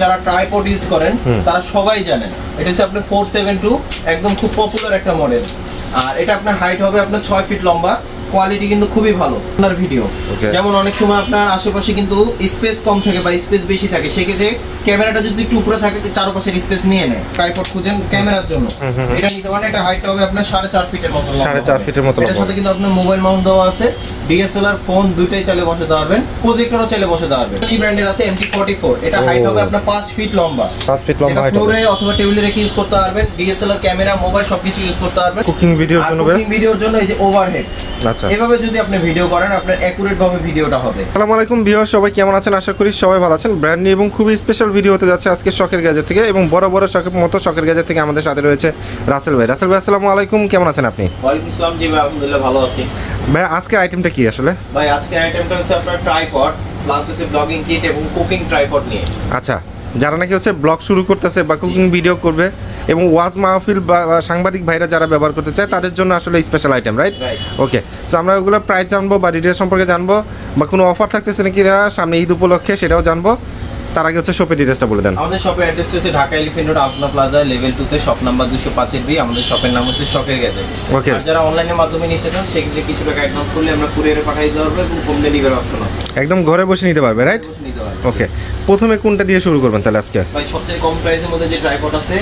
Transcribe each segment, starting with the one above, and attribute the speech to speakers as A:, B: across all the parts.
A: যারা tripod use করেন তারা সবাই জানেন এটা হচ্ছে আপনার 472 একদম খুব পপুলার একটা মডেল। আর এটা আপনার হাইট হবে আপনার 6 ফিট লম্বা, কোয়ালিটি কিন্তু খুবই ভালো। আপনার ভিডিও যেমন অনেক সময় আপনার আশেপাশে কিন্তু স্পেস কম থাকে বা স্পেস বেশি থাকে, সেক্ষেত্রে ক্যামেরাটা যদি একটু উপরে থাকে চারপাশের স্পেস নিয়ে নেয়, ট্রাইপড খুঁজেন ক্যামেরার জন্য এটা নিতে পারেন। এটা হাইট হবে আপনার 4.5 ফিটের মতো,
B: 4.5 ফিটের মতো।
A: এটার সাথে কিন্তু আপনার মোবাইল মাউন্ট দেওয়া আছে, ডিএসএলআর ফোন দুইটাই চাইলে বসাতে পারবেন, প্রজেক্টরও চাইলে বসাতে পারবেন। এই ব্র্যান্ডের আছে MT44, এটা হাইট হবে আপনার 5 ফিট লম্বা,
B: 5 ফিট লম্বা,
A: এটা ফ্লোরে অথবা টেবিলে রেখে ইউজ করতে পারবেন, ডিএসএলআর ক্যামেরা মোবাইল সবকিছু ইউজ করতে পারবেন।
B: কুকিং ভিডিওর জন্য,
A: কুকিং ভিডিওর জন্য এই যে ওভারহেড,
B: আচ্ছা
A: এভাবে যদি আপনি ভিডিও করেন আপনার অ্যাকুরেট ভাবে ভিডিওটা হবে।
B: আসসালামু আলাইকুম ভিউয়ার, সবাই কেমন আছেন? আশা করি সবাই ভালো আছেন। ব্র্যান্ড নিউ এবং খুবই স্পেশাল ভিডিও হতে যাচ্ছে আজকে শখের গ্যাজেট থেকে, এবং বড় বড় শখের মতো শখের গ্যাজেট থেকে আমাদের সাথে রয়েছে রাসেল ভাই। রাসেল ভাই আসসালামু আলাইকুম, কেমন আছেন আপনি?
A: ওয়ালাইকুম আসসালাম। জি ভাই আলহামদুলিল্লাহ ভালো আছি।
B: ভাই আজকে আইটেমটা কি আসলে?
A: ভাই আজকে আইটেমটা হচ্ছে আপনার ট্রাইপড প্লাস হচ্ছে ব্লগিং কিট এবং কুকিং ট্রাইপড নিয়ে।
B: আচ্ছা, যারা নাকি হচ্ছে ব্লগ শুরু করতেছে বা কুকিং ভিডিও করবে এবং ওয়াজ মাহফিল বা সাংবাদিক ভাইরা যারা ব্যবহার করতে চায় তাদের জন্য আসলে স্পেশাল আইটেম, রাইট? ওকে, সো আমরা ওগুলো প্রাইস জানবো বা ডিটেল সম্পর্কে জানবো, বা কোনো অফার থাকতেছে নাকি সামনে ঈদ উপলক্ষে সেটাও জানবো। তার আগে হচ্ছে শপের ডিটেলসটা বলে দেন।
A: আমাদের শপের অ্যাড্রেস হচ্ছে ঢাকা এলিফ্যান্ট রোড আলপনা প্লাজা লেভেল 2 তে শপ নাম্বার 205 বি। আমাদের শপের নাম হচ্ছে শখের গ্যাজেট।
B: ওকে,
A: আর যারা অনলাইনের মাধ্যমে নিতে চান সেক্ষেত্রে কিছু টাকা অ্যাডভান্স করলে আমরা কুরিয়ারে পাঠিয়ে দিতে পারবো এবং হোম ডেলিভারি অপশন আছে,
B: একদম ঘরে বসে নিতে পারবে, রাইট? ওকে, প্রথমে কোনটা দিয়ে শুরু করবেন তাহলে আজকে?
A: ভাই সবথেকে কম প্রাইসের মধ্যে যে ট্রাইপড আছে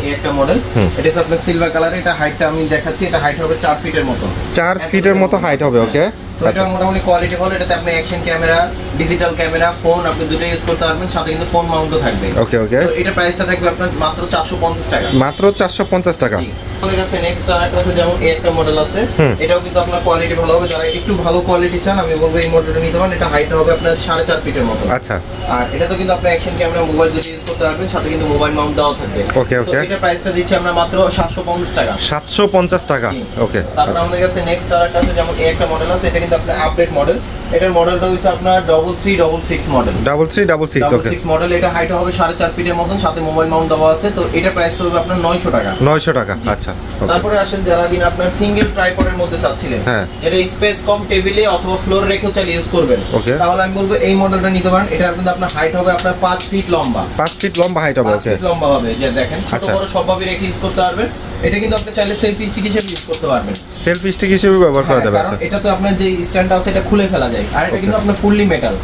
A: এই একটা মডেল, এটা হচ্ছে আপনার সিলভার কালার। এটা হাইটটা আমি দেখাচ্ছি, এটা হাইট হবে 4 ফিটের মতো,
B: 4 ফিটের মতো হাইট হবে। ওকে,
A: তো এটা মোটামুটি কোয়ালিটি ভালো। এটাতে আপনি action camera, digital camera, phone আপনি দুটোই ইউজ করতে পারবেন, সাথে কিন্তু ফোন মাউন্টও থাকবে।
B: ওকে ওকে,
A: তো এটা প্রাইসটা থাকবে আপনার মাত্র 450 টাকা।
B: মাত্র 450 টাকা।
A: আমাদের কাছে নেক্সট আরেকটা আছে, যেমন এই একটা মডেল আছে, এটাও কিন্তু আপনার কোয়ালিটি ভালো হবে। যারা একটু ভালো কোয়ালিটি চান আমি বলবো এই মডেলটা নিতে পারেন। এটা হাইট হবে আপনার 4.5 ফিটের মতো।
B: আচ্ছা,
A: আর এটা তো কিন্তু আপনি অ্যাকশন ক্যামেরা, মোবাইল দুটো ইউজ করতে পারবেন, সাথে কিন্তু মোবাইল মাউন্ট দেওয়া থাকবে।
B: ওকে ওকে,
A: তো এটা প্রাইসটা দিচ্ছি আমরা মাত্র 750 টাকা।
B: 750 টাকা। ওকে,
A: তারপর আমাদের কাছে নেক্সট আরেকটা আছে, যেমন এই একটা মডেল আছে, এটা কিন্তু আপনার আপডেট মডেল। এটার মডেলটা হচ্ছে আপনার 3366 মডেল।
B: 3366
A: মডেল। এটা হাইট হবে 4.5 ফিটের মতন, সাথে মোবাইল মাউন্ট দেওয়া আছে। তো এটা প্রাইস পড়বে আপনার 900 টাকা।
B: 900 টাকা, আচ্ছা।
A: তারপরে আসেন যারা দিন আপনার সিঙ্গেল ট্রাইপডের মধ্যে চাচ্ছিলেন, যেটা স্পেস কম, টেবিলে অথবা ফ্লোরে রেখেও চাইলে ইউজ করবেন, তাহলে আমি বলবো এই মডেলটা নিতে পারেন। এটা আপনার হাইট হবে আপনার 5 ফিট লম্বা,
B: 5 ফিট লম্বা হাইট হবে।
A: 5 ফিট লম্বা হবে, যে দেখেন ছোট বড় সবভাবে রেখে ইউজ করতে পারবেন। এটা কিন্তু আপনি চাইলে সেলফি স্টিক হিসেবে ইউজ করতে পারবেন,
B: সেলফি স্টিক হিসেবে ব্যবহার করা যাবে।
A: কারণ এটা তো আপনার যে স্ট্যান্ডটা আছে এটা খুলে ফেলা যায়, আর এটা কিন্তু আপনার ফুললি মেটাল,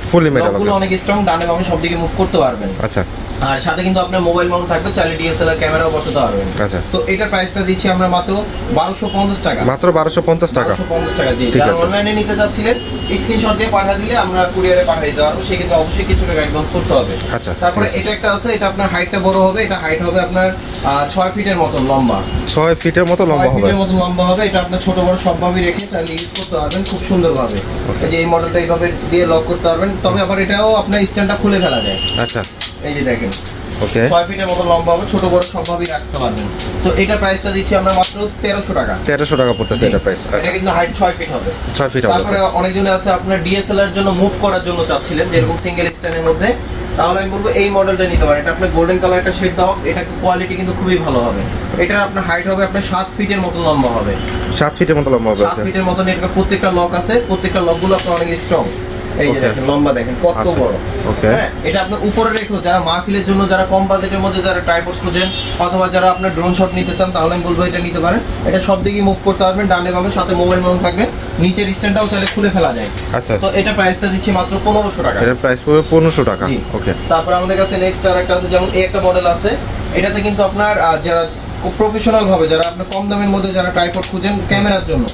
A: লকগুলো অনেক স্ট্রং, ডানে বামে সব দিকে মুভ করতে পারবেন।
B: আচ্ছা,
A: আর সাথে কিন্তু আপনার মোবাইল মাউন্ট থাকবে, চাইলে ডিএসএলআর ক্যামেরাও বসাতে পারবেন।
B: আচ্ছা,
A: তো এটার প্রাইসটা দিচ্ছি আমরা মাত্র 1250 টাকা।
B: মাত্র 1250 টাকা।
A: 1250 টাকা। জি, যারা অনলাইনে নিতে চাচ্ছিলেন স্ক্রিনশট দিয়ে পাঠিয়ে দিলে আমরা কুরিয়ারে পাঠিয়ে দিতে পারবো, সেক্ষেত্রে অবশ্যই কিছু টাকা অ্যাডভান্স করতে হবে।
B: আচ্ছা,
A: তারপরে এটা একটা আছে, এটা আপনার হাইটটা বড় হবে। এটা হাইট হবে আপনার 6 ফিটের মতন লম্বা,
B: 6 ফিটের মতো লম্বা হবে। 6
A: ফিটের মতন লম্বা হবে। এটা আপনার ছোট বড় সবভাবে রেখে চাইলে ইউজ করতে পারবেন খুব সুন্দরভাবে। এই যে এই মডেলটা এইভাবে দিয়ে লক করতে পারবেন, তবে আবার এটাও আপনার স্ট্যান্ডটা খুলে ফেলা যায়।
B: আচ্ছা,
A: এই যে দেখেন,
B: ওকে,
A: 6 ফিটের মতো লম্বা হবে, ছোট বড় সবভাবেই রাখতে পারবেন। তো এটা প্রাইসটা দিচ্ছি আমরা মাত্র 1300 টাকা। 1300
B: টাকা পড়তেছে এটা প্রাইস।
A: এটা কিন্তু হাইট 6 ফিট হবে,
B: 6 ফিট হবে।
A: তারপরে অনেকজনে আছে আপনার ডিএসএলআর জন্য মুভ করার জন্য চাচ্ছিলেন, যেরকম সিঙ্গেল স্ট্যান্ডের মধ্যে, তাহলে আমি বলবো এই মডেলটা নিতে পারেন। এটা আপনার গোল্ডেন কালার একটা শেড দাও, এটা কোয়ালিটি কিন্তু খুবই ভালো হবে। এটা আপনার হাইট হবে আপনার 7 ফিটের মতো লম্বা হবে,
B: 7 ফিটের মতো লম্বা হবে।
A: 7 ফিটের মতো। এটা প্রত্যেকটা লক আছে, প্রত্যেকটা লকগুলো আপনার অনেক স্ট্রং। এই যে দেখেন লম্বা, দেখেন কত বড়।
B: ওকে,
A: এটা আপনি উপরে রেখেও যারা মাহফিলের জন্য, যারা কম বাজেটের মধ্যে যারা ট্রাইপড খুঁজেন, অথবা যারা আপনার ড্রোন শট নিতে চান, তাহলে আমি বলবো এটা নিতে পারেন। এটা সব দিকে মুভ করতে পারবেন, ডানে বামে, সাথে মোবাইল মাউন্ট থাকবে, নিচের স্ট্যান্ডটাও চাইলে খুলে ফেলা যায়।
B: আচ্ছা,
A: তো এটা প্রাইসটা দিচ্ছি মাত্র 1500 টাকা।
B: এর প্রাইস পড়বে 1500 টাকা। ওকে,
A: তারপর আমাদের কাছে নেক্সট আরেকটা আছে, যেমন এই একটা মডেল আছে। এটাতে কিন্তু আপনার যারা প্রফেশনাল ভাবে, যারা আপনার কম দামের মধ্যে যারা ট্রাইপড খুঁজেন ক্যামেরার জন্য,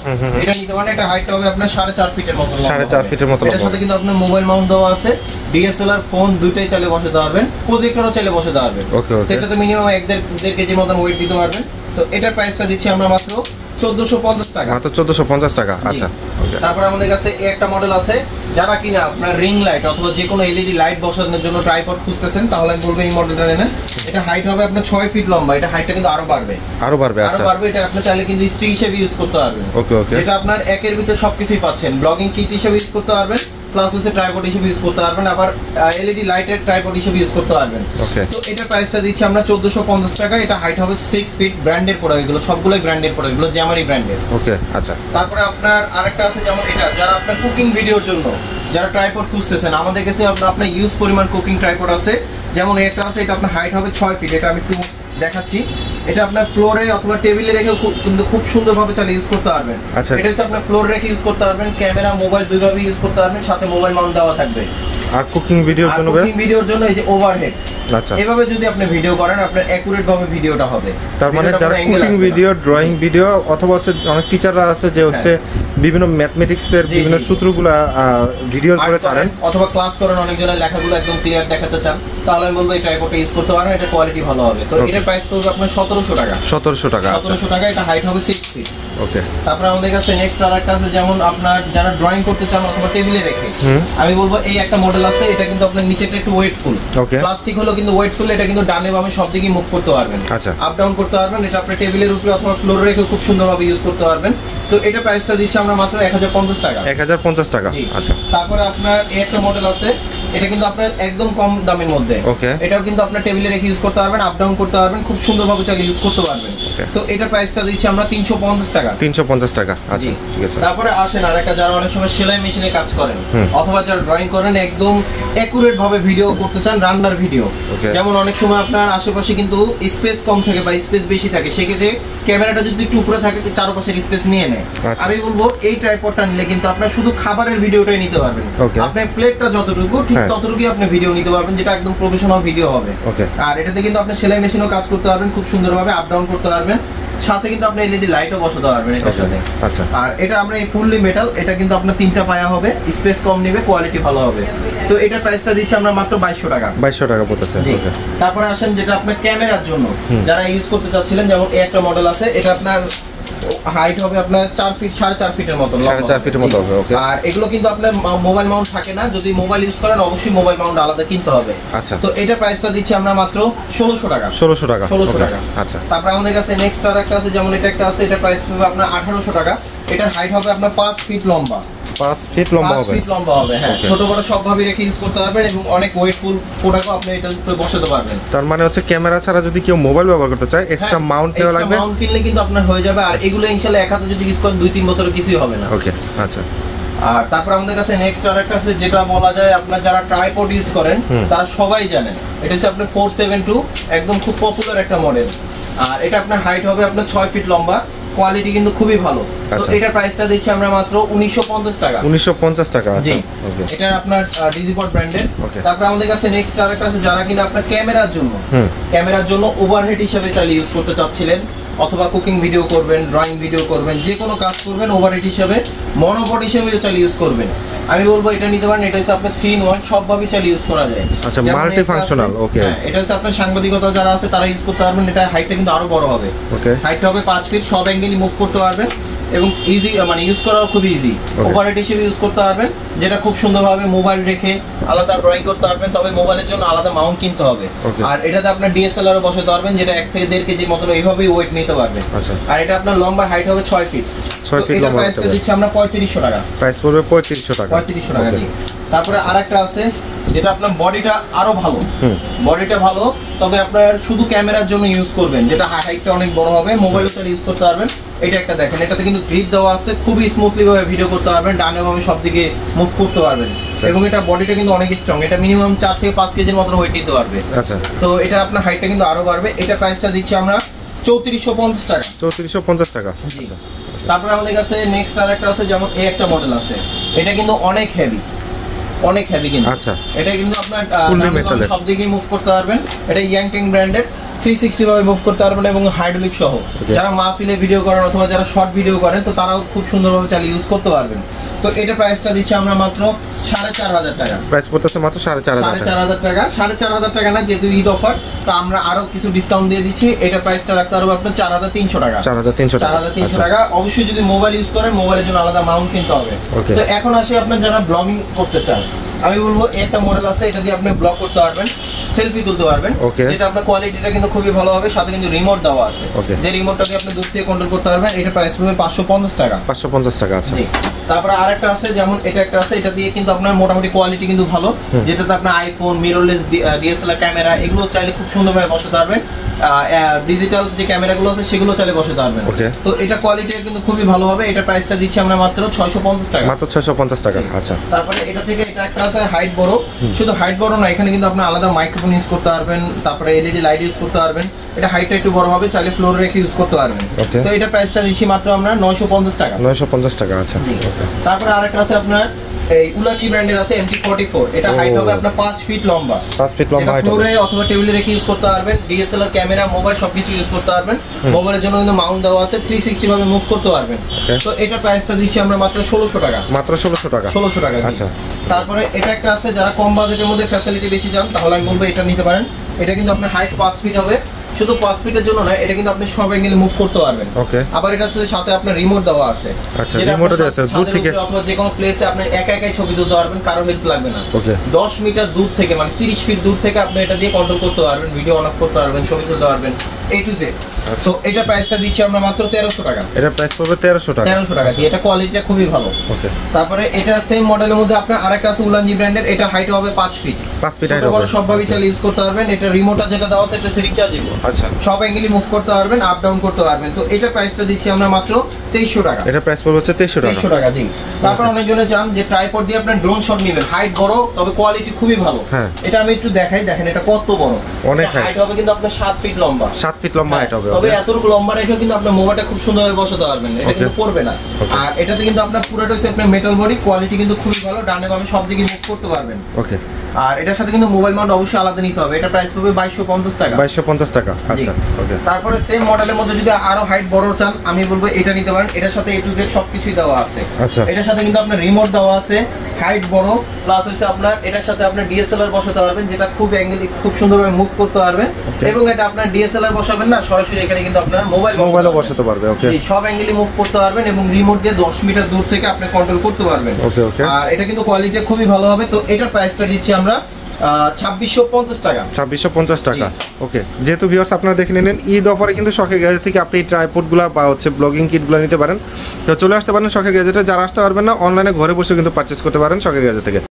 A: এটা নিতে পারেন। এটা হাইট হবে আপনার 4.5 ফিটের মতো,
B: 4.5 ফিটের মতো।
A: এটার সাথে কিন্তু আপনার মোবাইল মাউন্ট দেওয়া আছে, ডিএসএলআর ফোন দুইটাই চাইলে বসাতে পারবেন, প্রজেক্টরও চাইলে বসাতে পারবেন।
B: ওকে ওকে,
A: এটাতে মিনিমাম 1.5 কেজি মতন ওয়েট দিতে পারবেন। তো এটার প্রাইসটা দিচ্ছি আমরা মাত্র 1450 টাকা।
B: মাত্র 1450 টাকা। আচ্ছা,
A: তারপর আমাদের কাছে এই একটা মডেল আছে, যারা কিনা আপনার রিং লাইট অথবা যে কোনো এলইডি লাইট বসানোর জন্য ট্রাইপড খুঁজতেছেন, তাহলে আমি বলবো এই মডেলটা নেন। এটা হাইট হবে আপনার 6 ফিট লম্বা। এটা হাইটটা কিন্তু আরো বাড়বে।
B: আচ্ছা,
A: এটা আপনি চাইলে কিন্তু স্টিক হিসেবে ইউজ করতে পারবেন।
B: ওকে ওকে,
A: যেটা আপনার একের ভিতরে সবকিছুই পাচ্ছেন, ব্লগিং কিট হিসেবে ইউজ করতে পারবেন, প্লাস হচ্ছে ট্রাইপড হিসেবে ইউজ করতে পারবেন, আবার এলইডি লাইটের ট্রাইপড হিসেবে ইউজ করতে পারবেন। তো এটা প্রাইসটা দিচ্ছি আমরা 1450 টাকা। এটা হাইট হবে 6 ফিট, ব্র্যান্ডের প্রোডাক্ট, এগুলো সবগুলোই ব্র্যান্ডের প্রোডাক্ট, এগুলো জ্যামারি ব্র্যান্ডের।
B: ওকে, আচ্ছা।
A: তারপরে আপনার আরেকটা আছে, যেমন এটা যারা আপনার কুকিং ভিডিওর জন্য যারা ট্রাইপড খুঁজতেছেন, আমাদের কাছে আপনার ইউজ পরিমাণ কুকিং ট্রাইপড আছে, যেমন একটা আছে, এটা আপনার হাইট হবে 6 ফিট। এটা আমি একটু দেখাচ্ছি। এটা আপনার ফ্লোরে অথবা টেবিলে রেখে কিন্তু খুব সুন্দরভাবে চালিয়ে ইউজ করতে পারবেন। এটা হচ্ছে আপনার ফ্লোরে রেখে ইউজ করতে পারবেন, ক্যামেরা মোবাইল দুইভাবে ইউজ করতে পারবেন, সাথে মোবাইল মাউন্ট দেওয়া থাকবে।
B: আর কুকিং ভিডিওর জন্য
A: এই যে ওভারহেড, আচ্ছা, এভাবে যদি আপনি ভিডিও করেন আপনার অ্যাকুরেট ভাবে ভিডিওটা হবে।
B: তার মানে যারা কুকিং ভিডিও, ড্রয়িং ভিডিও অথবা হচ্ছে অনেক টিচাররা আছে যে হচ্ছে বিভিন্ন ম্যাথমেটিক্স এর বিভিন্ন সূত্রগুলো ভিডিও করে ছাড়েন,
A: অথবা ক্লাস করেন, অনেকজনের লেখাগুলো একদম ক্লিয়ার দেখাতে চান, তাহলে আমি বলবো এই ট্রাইপডটা ইউজ করতে পারেন। এটা কোয়ালিটি ভালো হবে। তো এটার প্রাইস পড়বে আপনার 1700 টাকা।
B: 1700 টাকা।
A: 1700 টাকা। এটা হাইট হবে 6 ফিট।
B: ওকে।
A: তারপরে আমাদের কাছে নেক্সট আরেকটা আছে, যেমন আপনার যারা ড্রয়িং করতে চান অথবা টেবিলে রেখে, আমি বলবো এই একটা মডেল আছে। এটা কিন্তু আপনার নিচেটা একটু ওয়েটফুল, প্লাস্টিক হলো কিন্তু ওয়েটফুল। এটা কিন্তু ডানে বামে সব দিকে মুভ করতে পারবেন, আপ ডাউন করতে পারবেন। এটা আপনি টেবিলের উপরে অথবা ফ্লোরে রেখে খুব সুন্দরভাবে ইউজ করতে পারবেন। তো এটা প্রাইসটা দিচ্ছি আমরা মাত্র 1050 টাকা।
B: 1050 টাকা। আচ্ছা।
A: তারপরে আপনার এই একটা মডেল আছে, এটা কিন্তু আপনার একদম কম দামের মধ্যে। এটাও কিন্তু আপনার টেবিলে রেখে ইউজ করতে পারবেন, আপ ডাউন করতে পারবেন, খুব সুন্দরভাবে চালিয়ে ইউজ করতে পারবেন। তো এটা প্রাইসটা দিচ্ছি আমরা 350 টাকা।
B: 350 টাকা। আচ্ছা, ঠিক আছে।
A: তারপরে আসেন আরেকটা, যারা অনেক সময় সেলাই মেশিনে কাজ করেন অথবা যারা ড্রয়িং করেন, একদম অ্যাকুরেট ভাবে ভিডিও করতে চান, রান্নার ভিডিও। যেমন অনেক সময় আপনার আশেপাশে কিন্তু স্পেস কম থাকে বা স্পেস বেশি থাকে, সেক্ষেত্রে ক্যামেরাটা যদি একটু উপরে থাকে চারপাশের স্পেস নিয়ে নেয়। আমি বলবো এই ট্রাইপডটা নিলে কিন্তু আপনার শুধু খাবারের ভিডিওটাই নিতে পারবেন। আপনার প্লেটটা যতটুকু ঠিক ততটুকুই আপনি ভিডিও নিতে পারবেন, যেটা একদম প্রফেশনাল ভিডিও হবে। আর এটাতে কিন্তু আপনি সেলাই মেশিনও কাজ করতে পারবেন, খুব সুন্দরভাবে আপ ডাউন করতে পারবেন, সাথে কিন্তু আপনি এলইডি লাইটও বসাতে পারবেন এটার সাথে। আচ্ছা। আর এটা আমরা এই ফুললি মেটাল, এটা কিন্তু আপনার 3টা পায়া হবে, স্পেস কম নেবে, কোয়ালিটি ভালো হবে। তো এটার প্রাইসটা দিচ্ছি আমরা মাত্র 2200 টাকা। 2200 টাকা পড়তেছে। ওকে। তারপরে আসেন যেটা আপনার ক্যামেরার জন্য যারা ইউজ করতে চাচ্ছিলেন, যেমন এই একটা মডেল আছে। এটা আপনার হাইট হবে আপনার 4 ফিট, 4.5 ফিটের মতো, 4.5 ফিটের মতো হবে। ওকে। আর এগুলো কিন্তু আপনার মোবাইল মাউন্ট থাকে না, যদি মোবাইল ইউজ করেন অবশ্যই মোবাইল মাউন্ট আলাদা কিনতে হবে। আচ্ছা। তো এটা প্রাইসটা দিচ্ছি আমরা মাত্র 1600 টাকা। 1600 টাকা। 1600 টাকা। আচ্ছা। তারপর আমাদের কাছে নেক্সট আরেকটা আছে, যেমন এটা একটা আছে। এটা প্রাইস পড়বে আপনার 1800 টাকা। এটার হাইট হবে আপনার 5 ফিট লম্বা। 5 ফিট লম্বা হবে। 5 ফিট লম্বা হবে, হ্যাঁ। ছোট বড় সব ভাবে রেখে ইউজ করতে পারবেন এবং অনেক ওয়েটফুল প্রোডাক্টও আপনি এটা উপরে বসাতে পারবেন।
B: তার মানে হচ্ছে ক্যামেরা ছাড়া যদি কেউ মোবাইল ব্যবহার করতে চায়, এক্সট্রা মাউন্ট নেওয়া লাগবে।
A: মাউন্ট কিনলে কিন্তু আপনার হয়ে যাবে। আর এগুলো ইনশাআল্লাহ এক হাতে যদি ইউজ করেন 2-3 বছরে কিছুই হবে না।
B: ওকে। আচ্ছা।
A: আর তারপর আমাদের কাছে নেক্সট আরেকটা আছে, যেটা বলা যায় আপনার যারা ট্রাইপড ইউজ করেন তারা সবাই জানেন। এটা হচ্ছে আপনার 472, একদম খুব পপুলার একটা মডেল। আর এটা আপনার হাইট হবে আপনার 6 ফিট লম্বা, কোয়ালিটি কিন্তু খুবই ভালো। তো এটার প্রাইসটা দিচ্ছি আমরা মাত্র 1950 টাকা। 1950 টাকা। জি। ওকে। এটা আপনার ডিজিপড ব্র্যান্ডের। তারপর আমাদের কাছে নেক্সট আরেকটা আছে, যারা কিনা আপনার ক্যামেরার জন্য ওভারহেড হিসেবে চালিয়ে ইউজ করতে চাচ্ছিলেন, অথবা কুকিং ভিডিও করবেন, ড্রয়িং ভিডিও করবেন, যে কোনো কাজ করবেন, ওভারহেড হিসেবে মনোপড হিসেবে চালিয়ে ইউজ করবেন, আমি বলবো এটা নিতে পারেন। এটা হচ্ছে আপনার 3-in-1 সবভাবে চালিয়ে ইউজ করা যায়।
B: আচ্ছা, মাল্টি ফাংশনাল। ওকে।
A: এটা হচ্ছে আপনার সাংবাদিকতা যারা আছে তারা ইউজ করতে পারবেন। এটা হাইটটা কিন্তু আরো বড় হবে। ওকে। হাইটটা হবে 5 ফিট, সব অ্যাঙ্গেলই মুভ করতে পারবেন এবং ইজি, মানে ইউজ করাও খুব ইজি। ওভারহেড হিসেবে ইউজ করতে পারবেন, যেটা খুব সুন্দরভাবে মোবাইল রেখে আলাদা ড্রয়িং করতে পারবেন। তবে মোবাইলের জন্য আলাদা মাউন্ট কিনতে হবে। আর এটাতে আপনার ডিএসএলআরও বসাতে পারবেন, যেটা 1 থেকে 1.5 কেজির মতন এইভাবেই ওয়েট নিতে পারবেন। আর এটা আপনার লম্বা হাইট হবে 6 ফিট। 6 ফিট লম্বা। প্রাইসটা দিচ্ছি আমরা 3500 টাকা। প্রাইস পড়বে 3500 টাকা। 3500 টাকা। জি। তারপরে আরেকটা আছে, যেটা আপনার বডিটা আরো ভালো, বডিটা ভালো, তবে আপনার শুধু ক্যামেরার জন্য ইউজ করবেন, যেটা হাইটটা অনেক বড় হবে, মোবাইলও চালিয়ে ইউজ করতে পারবেন। এটা একটা দেখেন, এটাতে কিন্তু গ্রিপ দেওয়া আছে, খুবই স্মুথলি ভাবে ভিডিও করতে পারবেন, ডানে বামে সব দিকে মুভ করতে পারবেন এবং এটা বডিটা কিন্তু অনেক স্ট্রং। এটা মিনিমাম 4 থেকে 5 কেজির মতো ওয়েট নিতে পারবে। আচ্ছা। তো এটা আপনার হাইটটা কিন্তু আরো বাড়বে। এটা প্রাইসটা দিচ্ছি আমরা 3450 টাকা। 3450 টাকা। জি। তারপরে আমাদের কাছে নেক্সট আরেকটা আছে, যেমন এই একটা মডেল আছে। এটা কিন্তু অনেক হেভি, অনেক হেভি কিন্তু। আচ্ছা। এটা কিন্তু আপনার সব দিকে মুভ করতে পারবেন। এটা ইয়াংটেং ব্র্যান্ডের, 360 ভাবে মুভ করতে পারবেন এবং হাইড্রোলিক সহ। যারা মাহফিলে ভিডিও করেন অথবা যারা শর্ট ভিডিও করেন, তো তারাও খুব সুন্দরভাবে চালিয়ে ইউজ করতে পারবেন। তো এটা প্রাইসটা দিচ্ছি আমরা মাত্র 4500 টাকা। প্রাইস পড়তেছে মাত্র 4500 টাকা। 4500 টাকা না, যেহেতু ঈদ অফার, তো আমরা আরো কিছু ডিসকাউন্ট দিয়ে দিচ্ছি। এটা প্রাইসটা রাখতে পারবো আপনার 4300 টাকা। 4300 টাকা। অবশ্যই যদি মোবাইল ইউজ করেন, মোবাইলের জন্য আলাদা মাউন্ট কিনতে হবে। তো এখন আসি আপনার যারা ব্লগিং করতে চান, আমি বলবো একটা মডেল আছে, এটা দিয়ে আপনি ব্লগ করতে পারবেন, সেলফি তুলতে পারবেন, যেটা আপনার কোয়ালিটিটা কিন্তু খুবই ভালো হবে, সাথে কিন্তু রিমোট দেওয়া আছে, যে রিমোটটা দিয়ে আপনি দূর থেকে কন্ট্রোল করতে পারবেন। এটা প্রাইস পড়বে 550 টাকা। 550 টাকা। আচ্ছা। তারপরে আরেকটা আছে, যেমন এটা একটা আছে, এটা দিয়ে কিন্তু আপনার মোটামুটি কোয়ালিটি কিন্তু ভালো, যেটাতে আপনার আইফোন, মিররলেস ডিএসএলআর ক্যামেরা এগুলো চাইলে খুব সুন্দরভাবে বসাতে পারবেন। ডিজিটাল যে ক্যামেরাগুলো আছে সেগুলো চাইলে বসাতে পারবেন। তো এটা কোয়ালিটি কিন্তু খুবই ভালো হবে। এটা প্রাইসটা দিচ্ছি আমরা মাত্র 650 টাকা।
B: মাত্র 650 টাকা। আচ্ছা,
A: তারপরে এটা থেকে এটা একটা আছে হাইট বড়, শুধু হাইট বড় না, এখানে কিন্তু আপনি আলাদা মাইক্রোফোন ইউজ করতে পারবেন, তারপরে এলইডি লাইট ইউজ করতে পারবেন। এটা হাইটটা একটু বড় হবে, চাইলে ফ্লোরে রেখে ইউজ করতে পারবেন। তো এটা প্রাইসটা দিচ্ছি মাত্র আমরা 950 টাকা।
B: 950 টাকা। আচ্ছা,
A: তারপরে আরেকটা আছে আপনার এই উলাজি ব্র্যান্ডের আছে MT44। এটা হাইট হবে আপনার 5 ফিট লম্বা।
B: 5 ফিট লম্বা হাইট হবে।
A: ফ্লোরে অথবা টেবিলে রেখে ইউজ করতে পারবেন। ডিএসএলআর ক্যামেরা, মোবাইল সবকিছু ইউজ করতে পারবেন। মোবাইলের জন্য কিন্তু মাউন্ট দেওয়া আছে, 360 ভাবে মুভ করতে পারবেন। তো এটা প্রাইসটা দিচ্ছি আমরা মাত্র 1600 টাকা।
B: মাত্র 1600 টাকা।
A: 1600 টাকা।
B: আচ্ছা,
A: তারপরে এটা একটা আছে, যারা কম বাজেটের মধ্যে ফ্যাসিলিটি বেশি চান তাহলে আমি বলবো এটা নিতে পারেন। এটা কিন্তু আপনার হাইট 5 ফিট হবে। শুধু 5 ফিটের জন্য না, এটা কিন্তু আপনি সব অ্যাঙ্গেলে মুভ করতে পারবেন। আবার এটা সাথে আপনার রিমোট দেওয়া আছে।
B: আচ্ছা, রিমোট দেওয়া আছে দূর থেকে
A: অথবা যে কোনো প্লেসে আপনি একা একাই ছবি তুলতে পারবেন, কারো হেল্প লাগবে না। 10 মিটার দূর থেকে, মানে 30 ফিট দূর থেকে আপনি এটা দিয়ে কন্ট্রোল করতে পারবেন, ভিডিও অন অফ করতে পারবেন, ছবি তুলতে পারবেন, A to Z। সো এটা প্রাইসটা দিচ্ছি আমরা মাত্র 1300 টাকা।
B: এটা প্রাইস পড়বে 1300 টাকা।
A: 1300 টাকা। জি, এটা কোয়ালিটিটা খুবই ভালো। ওকে। তারপরে এটা সেম মডেলের মধ্যে আপনার আরেকটা আছে উলানজি ব্র্যান্ডের। এটা হাইট হবে 5 ফিট।
B: 5 ফিট হাইট
A: হবে। বড় সবভাবে চাইলে ইউজ করতে পারবেন। এটা রিমোটটা যেটা দেওয়া আছে এটা রিচার্জেবল। আচ্ছা, সব অ্যাঙ্গেলে মুভ করতে পারবেন, আপ ডাউন করতে পারবেন। তো এটা প্রাইসটা দিচ্ছি আমরা মাত্র 2300 টাকা।
B: এটা প্রাইস পড়বে 2300 টাকা।
A: 2300 টাকা। জি। তারপর অনেকজনে চান যে ট্রাইপড দিয়ে আপনি ড্রোন শট নেবেন, হাইট বড় তবে কোয়ালিটি খুবই ভালো। এটা আমি একটু দেখাই, দেখেন এটা কত বড়।
B: অনেক
A: হাইট হবে কিন্তু আপনার 7 ফিট লম্বা।
B: 7 ফিট লম্বা হাইট হবে।
A: তবে এতটুকু লম্বা রেখে কিন্তু আপনি মোবাইলটা খুব সুন্দরভাবে বসাতে পারবেন, এটা কিন্তু পড়বে না। আর এটাতে কিন্তু আপনার পুরোটা হচ্ছে আপনার মেটাল বডি, কোয়ালিটি কিন্তু খুবই ভালো, ডানে বামে সব দিকে মুভ করতে পারবেন। ওকে। আর এটার সাথে কিন্তু মোবাইল মাউন্ট অবশ্যই আলাদা নিতে হবে। এটা প্রাইস পড়বে 2250 টাকা। 2250 টাকা। আচ্ছা, ওকে। তারপরে সেম মডেলের মধ্যে যদি আরো হাইট বড় চান আমি বলবো এটা নিতে পারেন। এটার সাথে A to Z সবকিছুই দেওয়া আছে। আচ্ছা, এটার সাথে কিন্তু আপনার রিমোট দেওয়া আছে, হাইট বড়, প্লাস হচ্ছে আপনার এটার সাথে আপনার ডিএসএলআর বসাতে পারবেন, যেটা খুব অ্যাঙ্গেল খুব সুন্দরভাবে মুভ করতে পারবেন। এবং এটা আপনার ডিএসএলআর বসাবেন না, সরাসরি এখানে কিন্তু আপনার মোবাইলও বসাতে পারবে। ওকে। সব অ্যাঙ্গেলে মুভ করতে পারবেন এবং রিমোট দিয়ে 10 মিটার দূর থেকে আপনি কন্ট্রোল করতে পারবেন। ওকে, ওকে। আর এটা কিন্তু কোয়ালিটি খুবই ভালো হবে। তো এটার প্রাইসটা দিচ্ছি আমরা 2650 টাকা। 2650 টাকা। ওকে। যেহেতু ভিউয়ার্স আপনারা দেখে নিলেন, ঈদ অফারে কিন্তু শখের গ্যাজেট থেকে আপনি ট্রাইপডগুলো বা হচ্ছে ব্লগিং কিটগুলো নিতে পারেন। তো চলে আসতে পারেন শখের গ্যাজেটে। যারা আসতে পারবেন না, অনলাইনে ঘরে বসে কিন্তু পারচেজ করতে পারেন শখের গ্যাজেট থেকে।